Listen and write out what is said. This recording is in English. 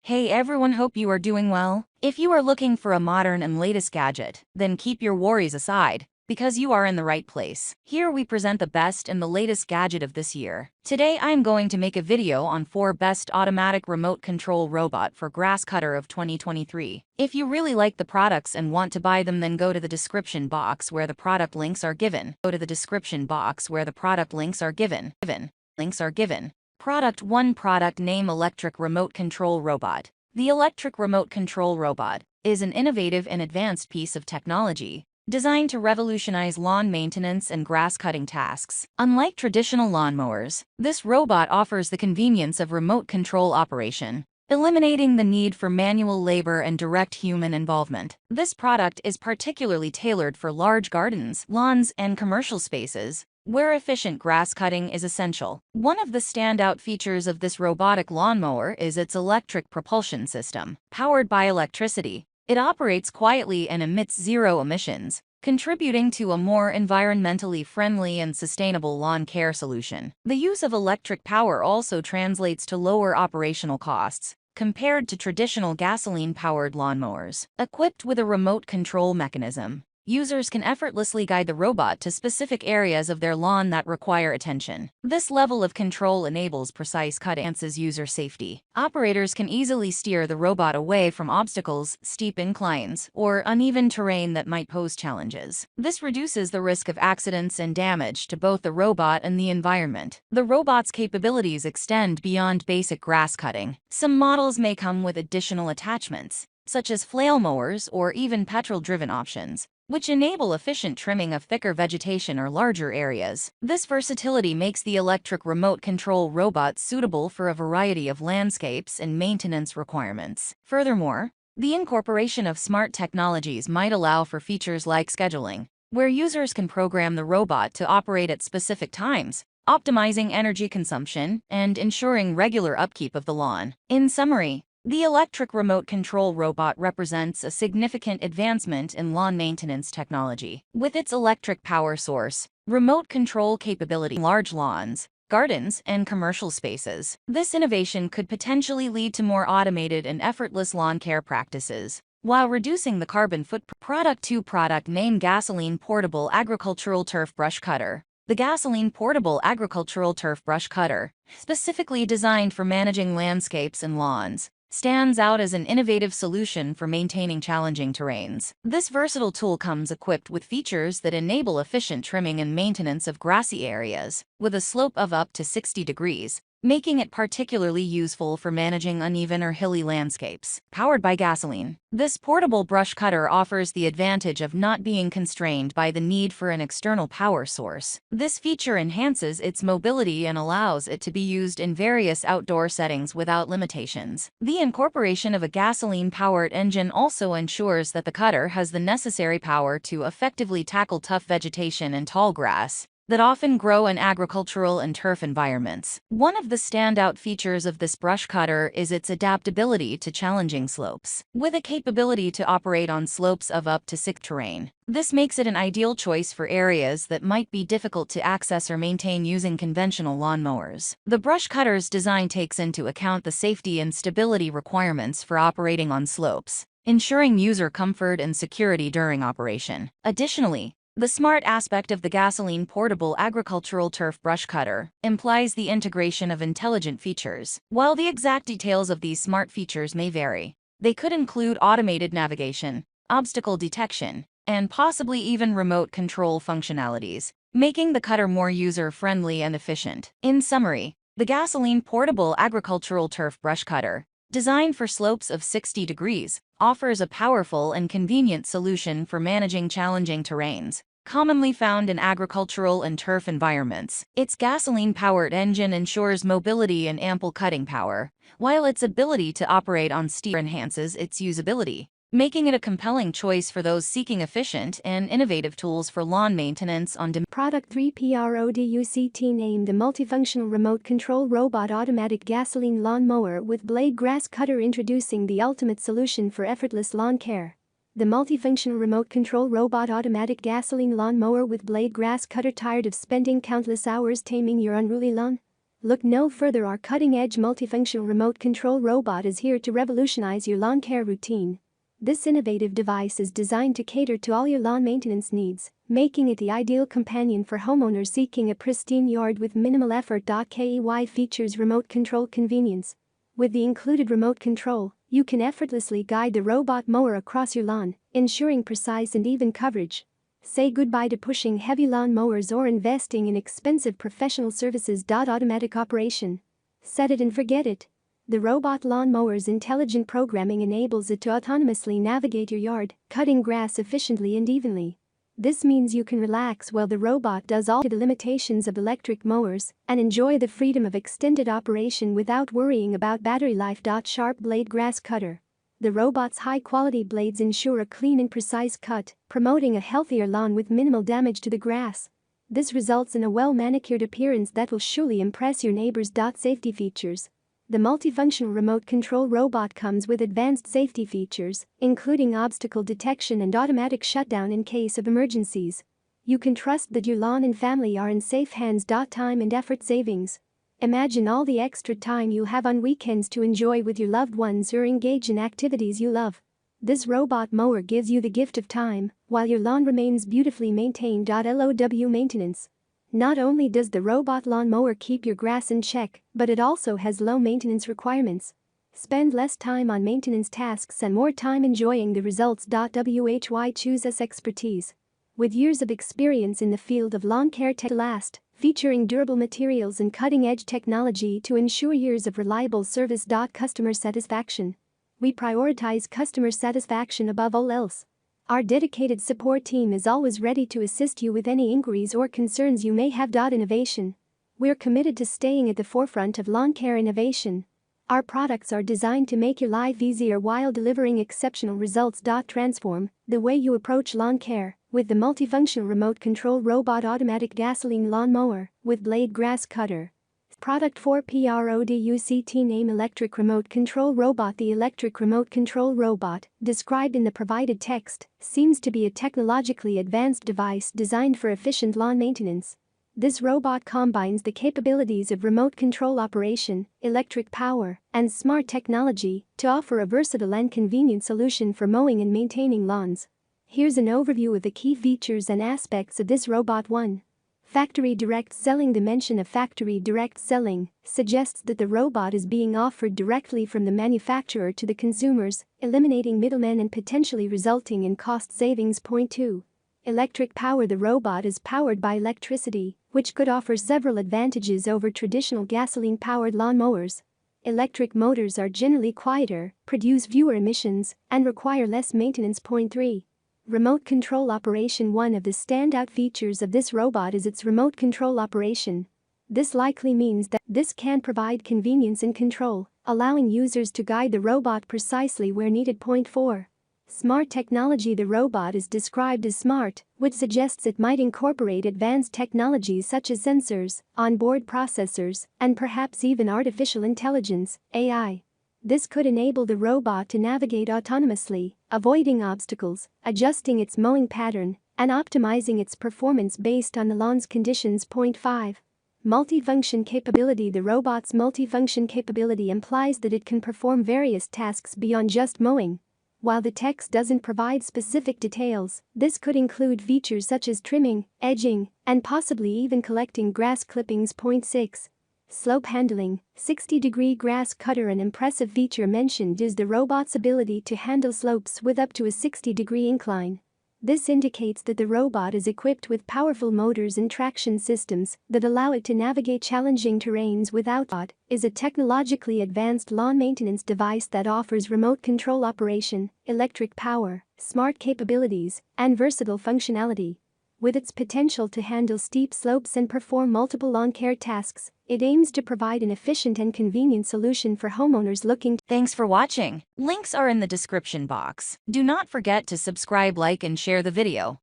Hey everyone, hope you are doing well. If you are looking for a modern and latest gadget, then keep your worries aside, because you are in the right place. Here we present the best and the latest gadget of this year. Today I am going to make a video on 4 best automatic remote control robot for grass cutter of 2023. If you really like the products and want to buy them, then go to the description box where the product links are given. Links are given. Product 1. Product name: Electric Remote Control Robot. The Electric Remote Control Robot is an innovative and advanced piece of technology designed to revolutionize lawn maintenance and grass cutting tasks. Unlike traditional lawnmowers, this robot offers the convenience of remote control operation, eliminating the need for manual labor and direct human involvement. This product is particularly tailored for large gardens, lawns, and commercial spaces, where efficient grass cutting is essential. One of the standout features of this robotic lawnmower is its electric propulsion system. Powered by electricity, it operates quietly and emits zero emissions, contributing to a more environmentally friendly and sustainable lawn care solution. The use of electric power also translates to lower operational costs compared to traditional gasoline-powered lawnmowers. Equipped with a remote control mechanism, users can effortlessly guide the robot to specific areas of their lawn that require attention. This level of control enables precise cutting and enhances user safety. Operators can easily steer the robot away from obstacles, steep inclines, or uneven terrain that might pose challenges. This reduces the risk of accidents and damage to both the robot and the environment. The robot's capabilities extend beyond basic grass cutting. Some models may come with additional attachments, such as flail mowers or even petrol-driven options, which enable efficient trimming of thicker vegetation or larger areas. This versatility makes the electric remote control robot suitable for a variety of landscapes and maintenance requirements. Furthermore, the incorporation of smart technologies might allow for features like scheduling, where users can program the robot to operate at specific times, optimizing energy consumption and ensuring regular upkeep of the lawn. In summary, the electric remote control robot represents a significant advancement in lawn maintenance technology. With its electric power source, remote control capability, large lawns, gardens, and commercial spaces, this innovation could potentially lead to more automated and effortless lawn care practices, while reducing the carbon footprint. Product 2. Product name: Gasoline Portable Agricultural Turf Brush Cutter. The Gasoline Portable Agricultural Turf Brush Cutter, specifically designed for managing landscapes and lawns, stands out as an innovative solution for maintaining challenging terrains. This versatile tool comes equipped with features that enable efficient trimming and maintenance of grassy areas, with a slope of up to 60 degrees, making it particularly useful for managing uneven or hilly landscapes. Powered by gasoline, this portable brush cutter offers the advantage of not being constrained by the need for an external power source. This feature enhances its mobility and allows it to be used in various outdoor settings without limitations. The incorporation of a gasoline-powered engine also ensures that the cutter has the necessary power to effectively tackle tough vegetation and tall grass that often grow in agricultural and turf environments. One of the standout features of this brush cutter is its adaptability to challenging slopes. With a capability to operate on slopes of up to 6 terrain, this makes it an ideal choice for areas that might be difficult to access or maintain using conventional lawnmowers. The brush cutter's design takes into account the safety and stability requirements for operating on slopes, ensuring user comfort and security during operation. Additionally, the smart aspect of the Gasoline Portable Agricultural Turf Brush Cutter implies the integration of intelligent features. While the exact details of these smart features may vary, they could include automated navigation, obstacle detection, and possibly even remote control functionalities, making the cutter more user-friendly and efficient. In summary, the Gasoline Portable Agricultural Turf Brush Cutter, designed for slopes of 60 degrees, offers a powerful and convenient solution for managing challenging terrains, commonly found in agricultural and turf environments. Its gasoline-powered engine ensures mobility and ample cutting power, while its ability to operate on steep enhances its usability, making it a compelling choice for those seeking efficient and innovative tools for lawn maintenance on demand. Product 3. Product name: the multifunctional remote control robot automatic gasoline lawn mower with blade grass cutter, introducing the ultimate solution for effortless lawn care. The multifunctional remote control robot automatic gasoline lawn mower with blade grass cutter. Tired of spending countless hours taming your unruly lawn? Look no further, our cutting-edge multifunctional remote control robot is here to revolutionize your lawn care routine. This innovative device is designed to cater to all your lawn maintenance needs, making it the ideal companion for homeowners seeking a pristine yard with minimal effort. KEY features remote control convenience. With the included remote control, you can effortlessly guide the robot mower across your lawn, ensuring precise and even coverage. Say goodbye to pushing heavy lawn mowers or investing in expensive professional services. Automatic operation. Set it and forget it. The robot lawn mower's intelligent programming enables it to autonomously navigate your yard, cutting grass efficiently and evenly. This means you can relax while the robot does all to the limitations of electric mowers and enjoy the freedom of extended operation without worrying about battery life. Sharp blade grass cutter. The robot's high-quality blades ensure a clean and precise cut, promoting a healthier lawn with minimal damage to the grass. This results in a well-manicured appearance that will surely impress your neighbors. Safety features. The multifunctional remote control robot comes with advanced safety features, including obstacle detection and automatic shutdown in case of emergencies. You can trust that your lawn and family are in safe hands. Time and effort savings. Imagine all the extra time you'll have on weekends to enjoy with your loved ones or engage in activities you love. This robot mower gives you the gift of time, while your lawn remains beautifully maintained. LOW maintenance. Not only does the robot lawn mower keep your grass in check, but it also has low maintenance requirements. Spend less time on maintenance tasks and more time enjoying the results. WHY chooses expertise. With years of experience in the field of lawn care to last, featuring durable materials and cutting-edge technology to ensure years of reliable service. Customer satisfaction. We prioritize customer satisfaction above all else. Our dedicated support team is always ready to assist you with any inquiries or concerns you may have. Innovation. We're committed to staying at the forefront of lawn care innovation. Our products are designed to make your life easier while delivering exceptional results. Transform the way you approach lawn care with the multifunctional remote control robot automatic gasoline lawn mower with blade grass cutter. Product 4 PRODUCT name electric remote control robot. The electric remote control robot, described in the provided text, seems to be a technologically advanced device designed for efficient lawn maintenance. This robot combines the capabilities of remote control operation, electric power, and smart technology to offer a versatile and convenient solution for mowing and maintaining lawns. Here's an overview of the key features and aspects of this robot. 1. Factory direct selling. The mention of factory direct selling suggests that the robot is being offered directly from the manufacturer to the consumers, eliminating middlemen and potentially resulting in cost savings. 2. Electric power. The robot is powered by electricity, which could offer several advantages over traditional gasoline-powered lawn mowers. Electric motors are generally quieter, produce fewer emissions, and require less maintenance. 3. Remote control operation. One of the standout features of this robot is its remote control operation. This likely means that this can provide convenience and control, allowing users to guide the robot precisely where needed. 4. Smart technology. The robot is described as smart, which suggests it might incorporate advanced technologies such as sensors, onboard processors, and perhaps even artificial intelligence, AI. This could enable the robot to navigate autonomously, avoiding obstacles, adjusting its mowing pattern, and optimizing its performance based on the lawn's conditions. 5. Multifunction capability. The robot's multifunction capability implies that it can perform various tasks beyond just mowing. While the text doesn't provide specific details, this could include features such as trimming, edging, and possibly even collecting grass clippings. 6. Slope handling. 60-degree grass cutter. An impressive feature mentioned is the robot's ability to handle slopes with up to a 60-degree incline. This indicates that the robot is equipped with powerful motors and traction systems that allow it to navigate challenging terrains without. Is a technologically advanced lawn maintenance device that offers remote control operation, electric power, smart capabilities, and versatile functionality. With its potential to handle steep slopes and perform multiple lawn care tasks, it aims to provide an efficient and convenient solution for homeowners looking. Thanks for watching. Links are in the description box. Do not forget to subscribe, like, and share the video.